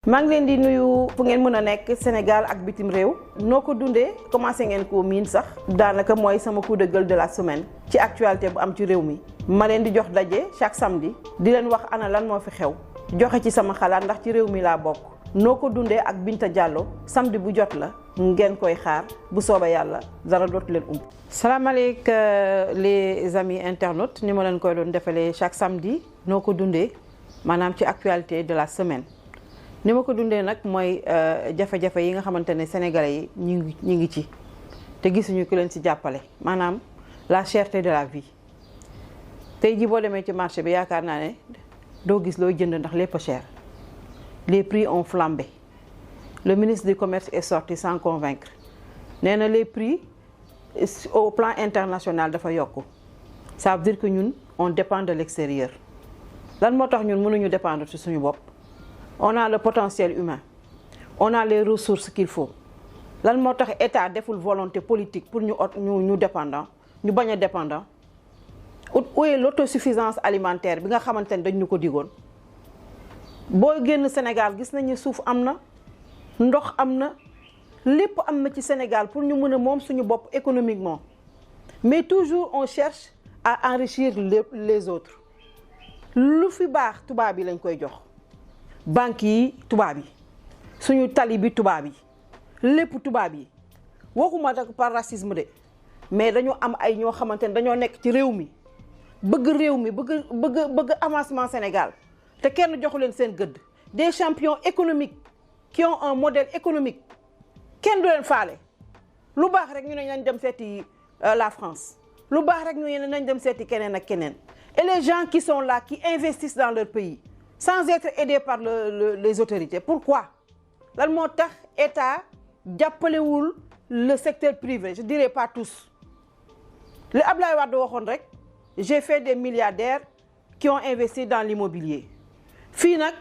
maa ngi leen di nuyu fu ngeen mën a nekk Sénégal ak bitim réew noo ko dundee commencé ngeen ko miin sax daanaka mooy sama coup de gueule de la semaine ci actualité bu am ci réew mi ma leen di jox daje chaque samedi di leen wax ana lan moo fi xew joxe ci sama xalaat ndax ci réew mi laa bokk noo ko dundee ak Binta Diallo samedi bu jot la ngeen koy xaar bu soobee yàlla dara dootu leen ump. salaamaaleykum les amis internautes ni ma leen koy doon defalee chaque samedi noo ko dundee maanaam ci actualité de la semaine. ni ma ko dundee nag mooy jafe-jafe yi nga xamante ne sénégalais yi ñu ngi ci te gisuñu ku leen ci jàppale maanaam la cherté de la vie tey ji boo demee ci marché bi yaakaar naa ne doo gis looy jënd ndax lépp cher les prix ont flambé le ministre du commerce est sorti sans convaincre nee na les prix au plan international dafa yokku ça veut dire que ñun on dépend de l'extérieur lan moo tax ñun mënuñu dépendre ci suñu bopp. On a le potentiel humain, on a les ressources qu'il faut lan moo tax état deful volonté politique pour ñu dépendant ñu bañ a dépendant où est l'autosuffisance alimentaire bi nga xamante ne dañ ñu ko digoon boo génn Sénégal gis nañu suuf am na ndox am na lépp am na ci Sénégal pour ñu mën a moom suñu bopp économiquement mais toujours on cherche à enrichir les autres lu fi baax tubaab yi lañ koy jox. banques yi tubaab yi suñu tali bi tubaab yi lépp tubaab yi waxuma nag par racisme de mais dañoo am ay ñoo xamante ne dañoo nekk ci réew mi bëgg réew mi bëgg avancement Sénégal te kenn joxu leen seen gëdd des champions économiques qui ont un modèle économique kenn du leen faale lu baax rek ñu ne nañ dem seeti la France lu baax rek ñu ne nañ dem seeti keneen ak keneen et les gens qui sont là qui investissent dans leur pays sans être aidé par les autorités. Pourquoi? Lan moo tax état jàppalewul le secteur privé, je dirais pas tous. Le Ablaye Wade waxoon rek j'ai fait des milliardaires qui ont investi dans l'immobilier. Fii nag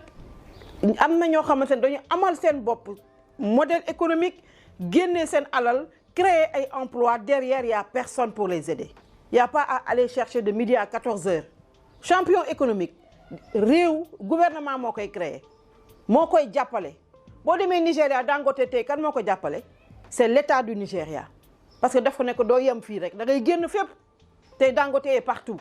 am na ñoo xamante ne dañu amal seen bopp modèle économique génne seen alal créer ay emplois derrière il y a personne pour les aider. Il y a pas à aller chercher de midi à 14 heures. Champion économique. réew gouvernement moo koy créer moo koy jàppale boo demee Nigéria Dangote tey kan moo ko jàppale c'est l'état du Nigéria parce que daf ko nekk doo yem fii rek da ngay génn fépp tey Dangote est partout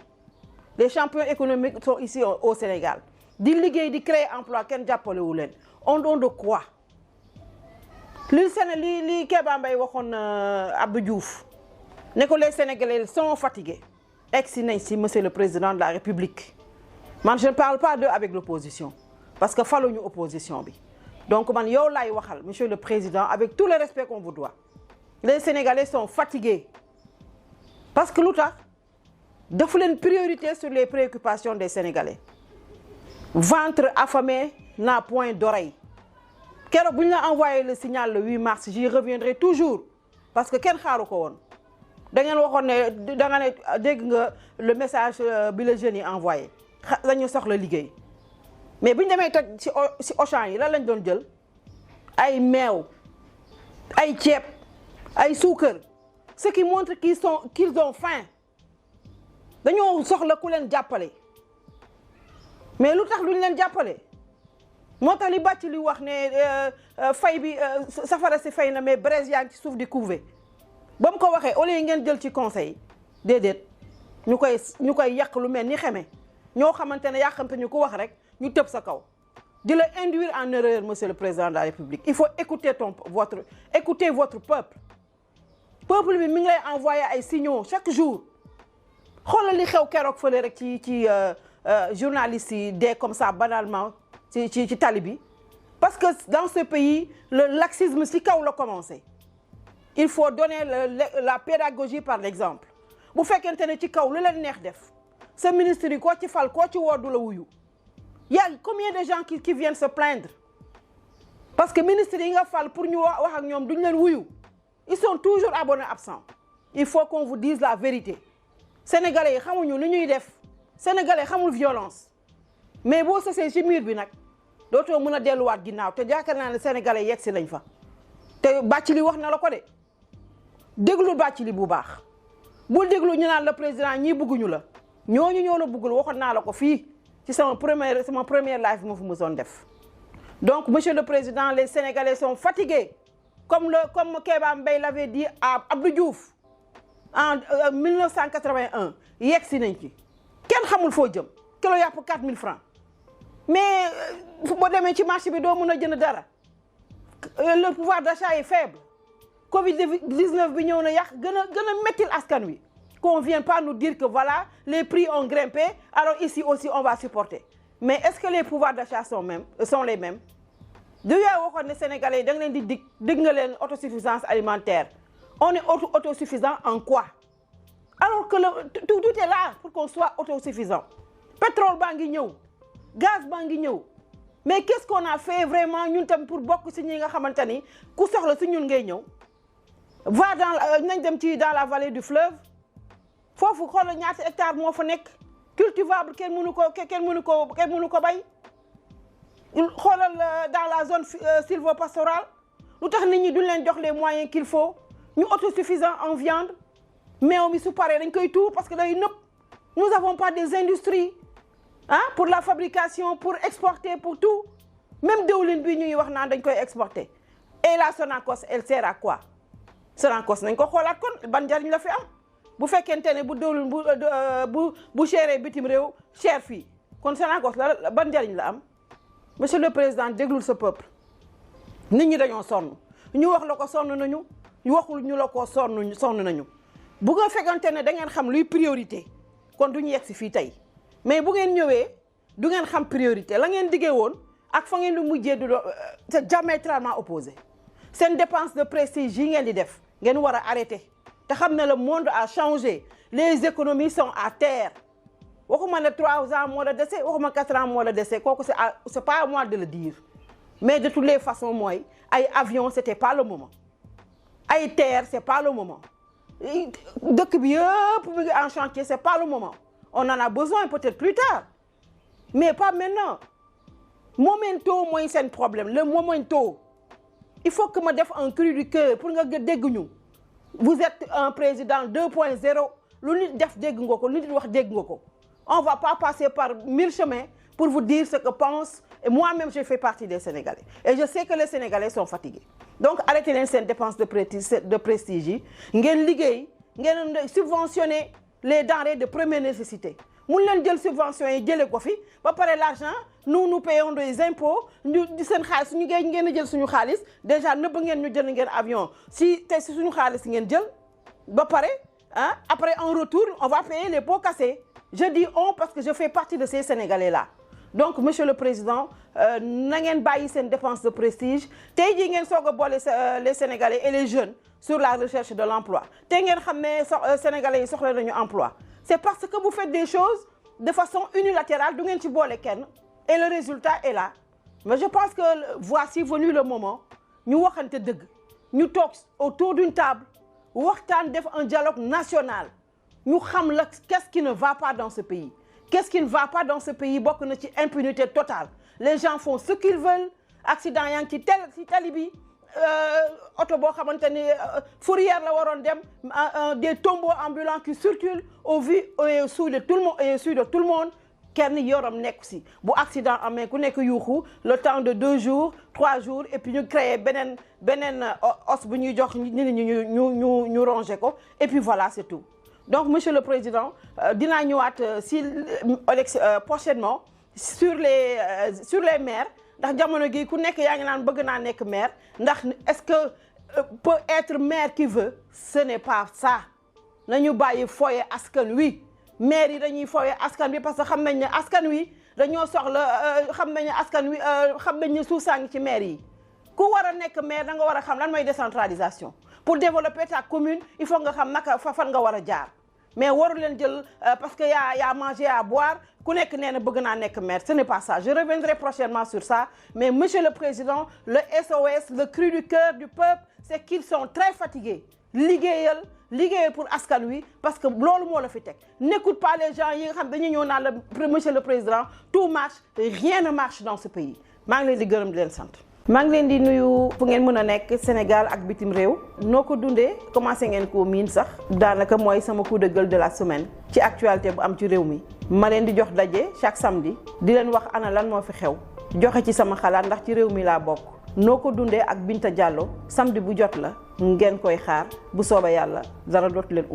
les champions économiques sont ici au Sénégal di liggéey di créer emploi kenn jàppale wu leen on donne de quoi li Kéba Mbaye waxoon Abdou Diouf ne ko les Sénégalais sont fatigués egsi nañ si monsieur le président de la République. Man je ne parle pas d'eux avec l'opposition parce que faluñu opposition bi donc man yow laay waxal monsieur le président avec tout le respect qu'on vous doit les Sénégalais sont fatigués parce que lu tax dafa leen priorité sur les préoccupations des Sénégalais ventre affamé n'a point d'oreille keroog bu ñu la envoyé le signal le 8 mars j'y reviendrai toujours parce que kenn xaaru ko woon da ngeen waxoon ne da nga ne dégg nga le message bi le jeunes yi envoyé dañu soxla liggéey mais bu ñu demee toj ci Auchan yi lan lañ doon jël ay meew ay ceeb ay suukar ce qui montre qu'ils ont faim dañoo soxla ku leen jàppale mais lu tax duñ leen jàppale moo tax li bàcc li wax ne fay bi safara si fay na mais braise yaa ngi ci suuf di couver ba mu ko waxee au lieu ngeen jël ci conseil déedéet ñu koy yàq lu mel ni xeme ñoo xamante ne yàqante ñu ko wax rek ñu tëb sa kaw di la induire en erreur monsieur le président de la République il faut écouter votre peuple bi mi ngi lay envoyer ay signaux chaque jour xoolal li xew keroog fële rek ci journalistes yi dee comme ça banalement ci tali bi parce que dans ce pays le laxisme ci kaw la commencé il faut donner la pédagogie par l'exemple bu fekkente ne ci kaw lu leen neex def ce ministre yi koo ci fal koo ci woo du la wuyu y a combien de gens qui viennent se plaindre parce que ministre yi nga fal pour ñu wax ak ñoom duñ leen wuyu ils sont toujours abonnés absents il faut qu'on vous dise la vérité sénégalais yi xamuñu ni ñuy def sénégalais xamul violence mais boo sosee ci mur bi nag dootoo mën a delluwaat ginnaaw te yaakaar naa ne sénégalais yegg si lañ fa te bàcc li wax na la ko de déglu bàcc li bu baax bul déglu ñu naan le président ñii bëgguñu la ñooñu ñoo la bëggul waxoon naa la ko fii ci sama première live moo fi mësoon def Donc, Monsieur le Président, les Sénégalais sont fatigués. Comme Kéba Mbaye l'avait dit à Abdou Diouf en 1981. Yegsi nañ ci kenn xamul foo jëm kilo yàpp 4000 francs mais boo demee ci marché bi doo mën a jënd dara le pouvoir d'achat est faible. Covid-19 bi ñëw na yàq gën a mettil askan wi. Qu'on vienne pas nous dire que voilà les prix ont grimpé alors ici aussi on va supporter. Mais est-ce que les pouvoirs d'achat sont les mêmes? Du yaa waxoon ne Sénégalais yi da nga leen di dig nga leen autosuffisance alimentaire. On est autosuffisant en quoi? Alors que tout est là pour qu'on soit autosuffisant. Pétrole baa ngi ñëw, gaz baa ngi ñëw. Mais qu'est-ce qu'on a fait vraiment ñun tam pour bokk ci ñi nga xamante ni ku soxla ci ñun ngay ñëw? Va nañ dem ci dans la vallée du fleuve. Foofu xoolal ñaata hectare moo fa nekk cultivable kenn mënu ko bay. Xoolal dans la zone sylvopastorale lu tax nit ñi duñ leen jox les moyens qu'il faut ñu autosuffisant en viande meew mi su paree dañ koy tuur parce que day nëpp. Nous n'avons pas des industries pour la fabrication pour exporter pour tout même diwlin bi ñuy wax naan dañ koy exporter. Et la Sonacos elle sert à quoi? Sonacos nañ ko xoolaat kon ban njariñ la fi am bu fekkente ne bu diwlin bu chéré bitim réew cher fii kon Sonacos la ban njariñ la am. Monsieur le Président déglul sa peuple nit ñi dañoo sonn ñu wax la ko sonn nañu waxul ñu la ko sonn nañu bu nga fekkante ne da ngeen xam luy priorité kon du ñu yegg si fii tey mais bu ngeen ñëwee du ngeen xam priorité la ngeen diggee woon ak fa ngeen di mujjee c'est diamétralement opposé. Seen dépense de prestige yi ngeen di def ngeen war a arrêter te xam ne le monde a changé les économies sont à terre. waxuma ne 3 ans moo la dese waxuma 4 ans moo la dese kooku c'est pas à moi de le dire mais de toutes les façons mooy ay avion c'était pas le moment ay terre c'est pas le moment dëkk bi yëpp mu ngi en chantier c'est pas le moment on en a besoin peut-être plus tard mais pas maintenant. Momento mooy seen problème le momento il faut que ma def un cri du cœur pour nga dégg ñu vous êtes un président 2.0 lu nit def dégg nga ko lu nit wax dégg nga ko. On ne va pas passer par 1000 chemins pour vous dire ce que pense. Et moi-même, je fais partie des Sénégalais. Et je sais que les Sénégalais sont fatigués. Donc, arrêtez les dépenses de prestige. Vous subventionnez les denrées de première nécessité. Vous pouvez subventionner l'argent. Nous payons des impôts. Nous déjà, nous payons un avion. Si nous payons après, en retour, on va payer les pots cassés. Je dis on parce que je fais partie de ces Sénégalais-là. Donc, Monsieur le Président, n'engagez pas une dépense de prestige. Les Sénégalais et les jeunes sur la recherche de l'emploi. Les Sénégalais sont en emploi. C'est parce que vous faites des choses de façon unilatérale. Et le résultat est là. Mais je pense que voici venu le moment. Nous sommes autour d'une table. Nous avons un dialogue national. Nous savons qu'est-ce qui ne va pas dans ce pays. Qu'est-ce qui ne va pas dans ce pays? Beaucoup de impunité totale. Les gens font ce qu'ils veulent. Accident qui talibi, fourrière la waron dem, des tombeaux ambulants qui circulent au vu et au su de tout le monde. Kenn yoram nek ci bu accident amé ku nek yuxu le temps de 2 jours 3 jours et puis ñu créer benen os bu ñuy jox nit ñi ñu ronger ko et puis voilà c'est tout. Donc Monsieur le Président dina ñëwaat si prochainement sur les maires ndax jamono gi ku nek yaa ngi naan bëgg naa nekk maire ndax est-ce que peut être maire qui veut ce n'est pas ça nañu bàyyi foyer askan wi. Maire yi dañuy foyee askan wi parce que xam nañ ne askan wi dañoo soxla xam nañ ne askan wi xam nañ ne suuf saa ngi ci maire yi ku war a nekk maire da nga war a xam lan mooy décentralisation pour développer ta commune il faut nga xam naka fan nga war a jaar mais waru leen jël parce que y a manger à boire ku nekk nee na bëgg naa nekk maire ce n'est pas ça je reviendrai prochainement sur ça mais Monsieur le Président le SOS le cri du cœur du peuple c'est qu'ils sont très fatigués liggéeyal pour askan wi parce que loolu moo la fi teg n'écoute pas les gens yi nga xam dañuy ñëw naan la Monsieur le Président tout marche rien ne marche dans ce pays maa ngi leen di gërëm di leen sant. maa ngi leen di nuyu fu ngeen mën a nekk Sénégal ak bitim réew noo ko dundee commencé ngeen koo miin sax daanaka mooy sama coup de gueule de la semaine ci actualité bu am ci réew mi ma leen di jox daje chaque samedi di leen wax ana lan moo fi xew joxe ci sama xalaat ndax ci réew mi laa bokk. noo ko dundee ak Binta Diallo samedi bu jot la ngeen koy xaar bu soobee yàlla dara dootu leen